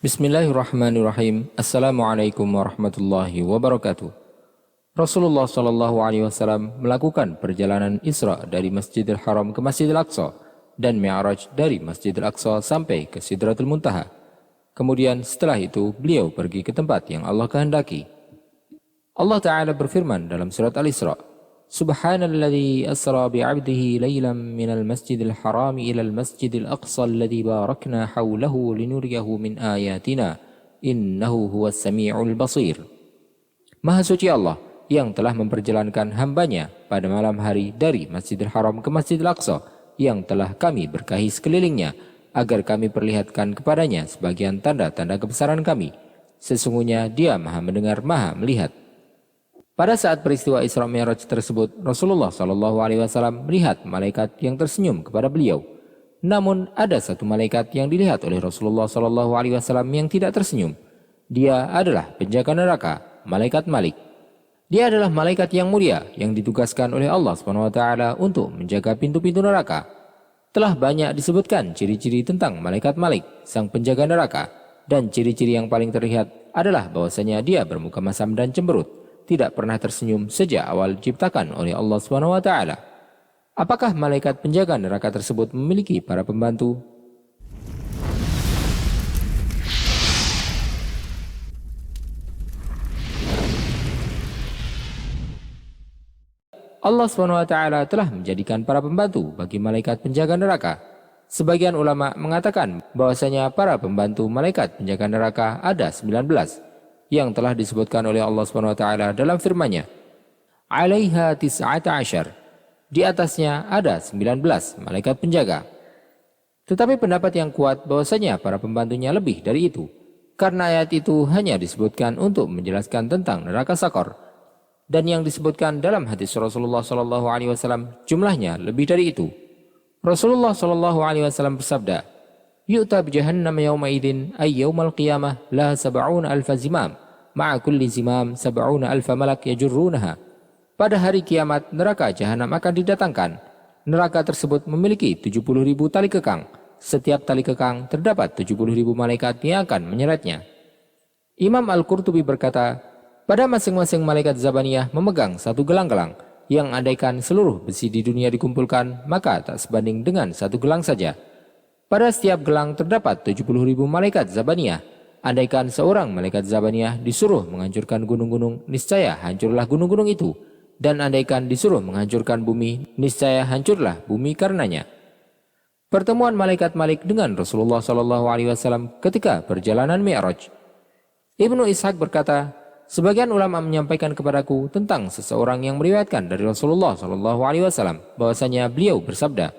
Bismillahirrahmanirrahim. Assalamualaikum warahmatullahi wabarakatuh. Rasulullah SAW melakukan perjalanan Isra dari Masjidil Haram ke Masjidil Aqsa dan Mi'raj dari Masjidil Aqsa sampai ke Sidratul Muntaha. Kemudian setelah itu beliau pergi ke tempat yang Allah kehendaki. Allah Ta'ala berfirman dalam surat Al-Isra, Subhanalladzi asra bi'abdihi laylan minal masjidil harami ilal masjidil aqsa alladzi barakna hawlahu linuriyahu min ayatina innahu huwas sami'ul basir. Maha suci Allah yang telah memperjalankan hambanya pada malam hari dari Masjidil Haram ke Masjidil Aqsa yang telah kami berkahi sekelilingnya agar kami perlihatkan kepadanya sebagian tanda-tanda kebesaran kami. Sesungguhnya dia maha mendengar, maha melihat. Pada saat peristiwa Isra Mi'raj tersebut, Rasulullah SAW melihat malaikat yang tersenyum kepada beliau. Namun ada satu malaikat yang dilihat oleh Rasulullah SAW yang tidak tersenyum. Dia adalah penjaga neraka, malaikat Malik. Dia adalah malaikat yang mulia yang ditugaskan oleh Allah SWT untuk menjaga pintu-pintu neraka. Telah banyak disebutkan ciri-ciri tentang malaikat Malik, sang penjaga neraka, dan ciri-ciri yang paling terlihat adalah bahwasanya dia bermuka masam dan cemberut, tidak pernah tersenyum sejak awal diciptakan oleh Allah SWT. Apakah malaikat penjaga neraka tersebut memiliki para pembantu? Allah SWT telah menjadikan para pembantu bagi malaikat penjaga neraka. Sebagian ulama mengatakan bahwasanya para pembantu malaikat penjaga neraka ada 19 yang telah disebutkan oleh Allah SWT dalam firman-Nya. Alaiha tis'ata asyar. Di atasnya ada 19 malaikat penjaga. Tetapi pendapat yang kuat bahwasanya para pembantunya lebih dari itu, karena ayat itu hanya disebutkan untuk menjelaskan tentang neraka Sakor, dan yang disebutkan dalam hadis Rasulullah SAW jumlahnya lebih dari itu. Rasulullah SAW bersabda, Yu'ta bijahannam yawma idin ay yawmal qiyamah la sab'una alfa zimam ma'a kulli zimam sab'una alfa malak yajurrunaha. Pada hari kiamat neraka jahanam akan didatangkan. Neraka tersebut memiliki 70.000 tali kekang. Setiap tali kekang terdapat 70.000 malaikat yang akan menyeretnya. Imam Al-Qurtubi berkata, pada masing-masing malaikat Zabaniyah memegang satu gelang-gelang yang andaikan seluruh besi di dunia dikumpulkan maka tak sebanding dengan satu gelang saja. Pada setiap gelang terdapat 70.000 malaikat Zabaniyah. Andaikan seorang malaikat Zabaniyah disuruh menghancurkan gunung-gunung, niscaya hancurlah gunung-gunung itu. Dan andaikan disuruh menghancurkan bumi, niscaya hancurlah bumi karenanya. Pertemuan malaikat Malik dengan Rasulullah SAW ketika perjalanan Mi'raj. Ibnu Ishaq berkata, sebagian ulama menyampaikan kepadaku tentang seseorang yang meriwayatkan dari Rasulullah SAW bahwasanya beliau bersabda,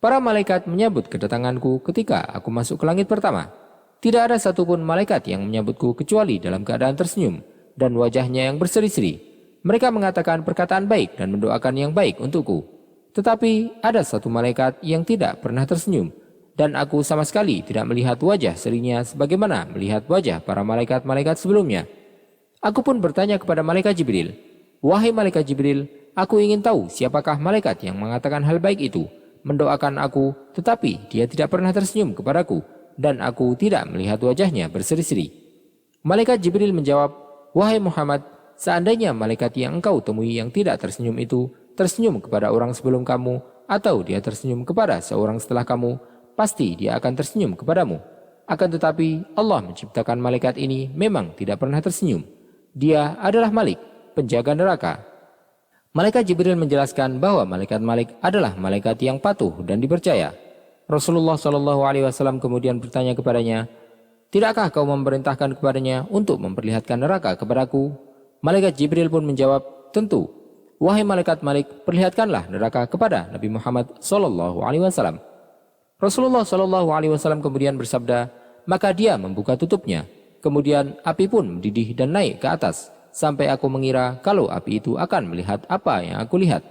para malaikat menyambut kedatanganku ketika aku masuk ke langit pertama. Tidak ada satupun malaikat yang menyambutku kecuali dalam keadaan tersenyum dan wajahnya yang berseri-seri. Mereka mengatakan perkataan baik dan mendoakan yang baik untukku. Tetapi ada satu malaikat yang tidak pernah tersenyum, dan aku sama sekali tidak melihat wajah serinya sebagaimana melihat wajah para malaikat-malaikat sebelumnya. Aku pun bertanya kepada malaikat Jibril, wahai malaikat Jibril, aku ingin tahu siapakah malaikat yang mengatakan hal baik itu, mendoakan aku, tetapi dia tidak pernah tersenyum kepadaku, dan aku tidak melihat wajahnya berseri-seri. Malaikat Jibril menjawab, wahai Muhammad, seandainya malaikat yang engkau temui yang tidak tersenyum itu tersenyum kepada orang sebelum kamu, atau dia tersenyum kepada seorang setelah kamu, pasti dia akan tersenyum kepadamu. Akan tetapi Allah menciptakan malaikat ini memang tidak pernah tersenyum. Dia adalah Malik, penjaga neraka. Malaikat Jibril menjelaskan bahwa malaikat Malik adalah malaikat yang patuh dan dipercaya. Rasulullah SAW kemudian bertanya kepadanya, tidakkah kau memerintahkan kepadanya untuk memperlihatkan neraka kepadaku? Malaikat Jibril pun menjawab, tentu. Wahai malaikat Malik, perlihatkanlah neraka kepada Nabi Muhammad SAW. Rasulullah SAW kemudian bersabda, maka dia membuka tutupnya. Kemudian api pun mendidih dan naik ke atas. Sampai aku mengira kalau api itu akan melihat apa yang aku lihat.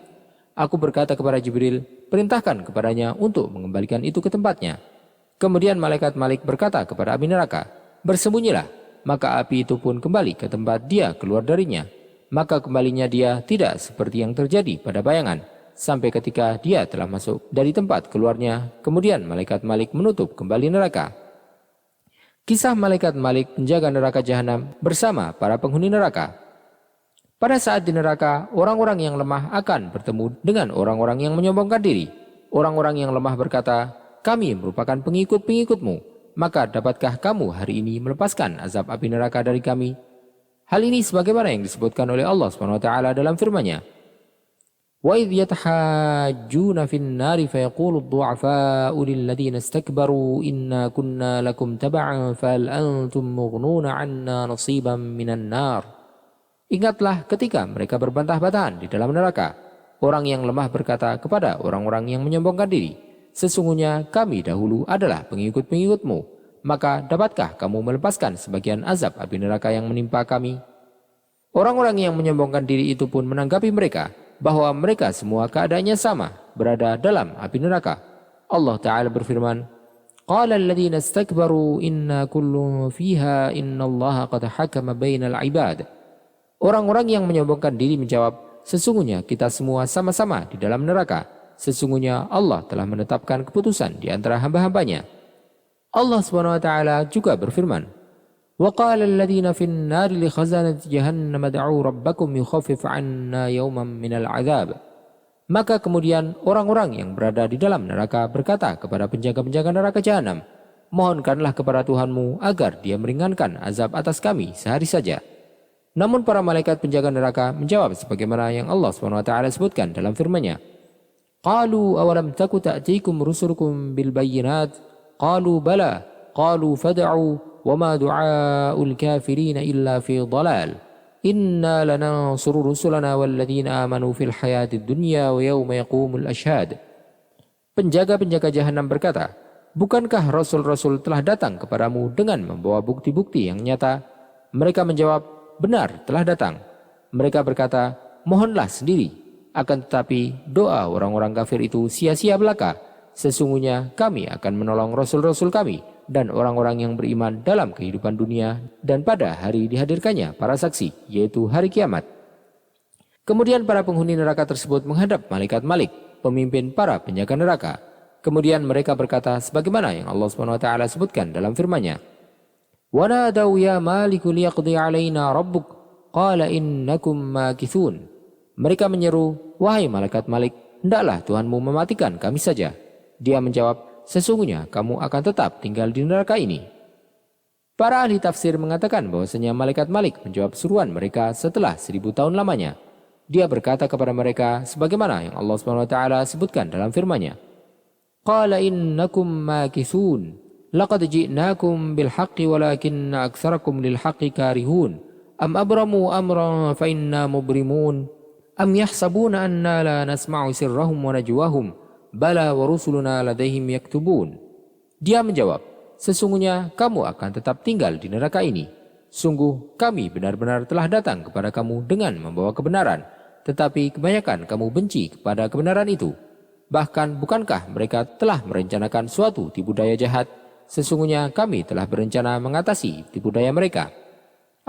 Aku berkata kepada Jibril, perintahkan kepadanya untuk mengembalikan itu ke tempatnya. Kemudian malaikat Malik berkata kepada api neraka, bersembunyilah. Maka api itu pun kembali ke tempat dia keluar darinya. Maka kembalinya dia tidak seperti yang terjadi pada bayangan. Sampai ketika dia telah masuk dari tempat keluarnya, kemudian malaikat Malik menutup kembali neraka. Kisah malaikat Malik penjaga neraka jahanam bersama para penghuni neraka. Pada saat di neraka, orang-orang yang lemah akan bertemu dengan orang-orang yang menyombongkan diri. Orang-orang yang lemah berkata, "Kami merupakan pengikut-pengikutmu, maka dapatkah kamu hari ini melepaskan azab api neraka dari kami?" Hal ini sebagaimana yang disebutkan oleh Allah SWT dalam firman-Nya, وَإِذْ يَتَحَاجُّونَ فِي النَّارِ فَيَقُولُ الضُّعَفَاءُ لِلَّذِينَ اسْتَكْبَرُوا إِنَّا كُنَّا لَكُمْ تَبَعًا فَهَلْ أَنْتُمْ مُغْنُونَ عَنَّا نَصِيبًا مِنَ النَّارِ. Ingatlah ketika mereka berbantah-bantahan di dalam neraka. Orang yang lemah berkata kepada orang-orang yang menyombongkan diri, "Sesungguhnya kami dahulu adalah pengikut-pengikutmu, maka dapatkah kamu melepaskan sebagian azab api neraka yang menimpa kami?" Orang-orang yang menyombongkan diri itu pun menanggapi mereka bahwa mereka semua keadaannya sama, berada dalam api neraka. Allah Ta'ala berfirman, "Qala alladhina istakbaru inna kullun fiha innallaha qad hakama bainal ibad." Orang-orang yang menyombongkan diri menjawab, "Sesungguhnya kita semua sama-sama di dalam neraka. Sesungguhnya Allah telah menetapkan keputusan di antara hamba-hambanya." Allah SWT juga berfirman, وَقَالَ الَّذِينَ فِي النَّارِ لِخَزَنَةِ جَهَنَّمَ ادْعُوا رَبَّكُمْ يُخَفِّفْ عَنَّا يَوْمًا مِنَ الْعَذَابِ. Maka kemudian orang-orang yang berada di dalam neraka berkata kepada penjaga-penjaga neraka jahanam, "Mohonkanlah kepada Tuhanmu agar dia meringankan azab atas kami sehari saja." Namun para malaikat penjaga neraka menjawab sebagaimana yang Allah SWT sebutkan dalam firman-Nya, "Qalu awalam taku ta'tikum rusulukum bil bayyinat? Qalu bala, qalu fad'u وَمَا دُعَاءُ الْكَافِرِينَ إِلَّا فِي ضَلَالٍ إِنَّا لَنَنْصُرُ رُسُلَنَا وَالَّذِينَ آمَنُوا فِي الْحَيَاةِ الدُّنْيَا وَيَوْمَ يَقُومُ الْأَشْهَادُ. Penjaga-penjaga jahanam berkata, "Bukankah Rasul-Rasul telah datang kepadamu dengan membawa bukti-bukti yang nyata?" Mereka menjawab, "Benar, telah datang." Mereka berkata, "Mohonlah sendiri." Akan tetapi doa orang-orang kafir itu sia-sia belaka. Sesungguhnya kami akan menolong Rasul-Rasul kami dan orang-orang yang beriman dalam kehidupan dunia dan pada hari dihadirkannya para saksi, yaitu hari kiamat. Kemudian para penghuni neraka tersebut menghadap malaikat Malik, pemimpin para penjaga neraka. Kemudian mereka berkata sebagaimana yang Allah SWT sebutkan dalam firman-Nya, وَنَادَوْا يَا مَالِكُ لِيَقْضِي عَلَيْنَا رَبُّكَ قَالَ إِنَّكُمْ مَاكِثُونَ. Mereka menyeru, "Wahai malaikat Malik, hendaklah Tuhanmu mematikan kami saja." Dia menjawab, "Sesungguhnya kamu akan tetap tinggal di neraka ini." Para ahli tafsir mengatakan bahwasanya malaikat Malik menjawab seruan mereka setelah 1000 tahun lamanya. Dia berkata kepada mereka sebagaimana yang Allah SWT sebutkan dalam firman-Nya, "Qala innakum makithun, laqad ji'nakum bil haqqi walakinna aktsarakum lil haqqi karihun, am abramu amran fa inna mubrimun, am yahsabuna anna la nasma'u sirrahum wa najwahum, bala wa rusuluna ladaihim yaktubun." Dia menjawab, "Sesungguhnya kamu akan tetap tinggal di neraka ini. Sungguh kami benar-benar telah datang kepada kamu dengan membawa kebenaran, tetapi kebanyakan kamu benci kepada kebenaran itu. Bahkan bukankah mereka telah merencanakan suatu tipu daya jahat? Sesungguhnya kami telah berencana mengatasi tipu daya mereka.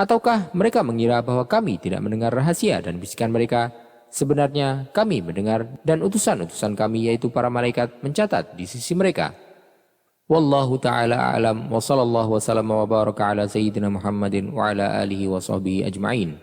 Ataukah mereka mengira bahwa kami tidak mendengar rahasia dan bisikan mereka? Sebenarnya kami mendengar dan utusan-utusan kami yaitu para malaikat mencatat di sisi mereka." Wallahu ta'ala a'lam wa sallallahu wa sallam wa baraka ala sayyidina Muhammadin wa ala alihi wa sahbihi ajma'in.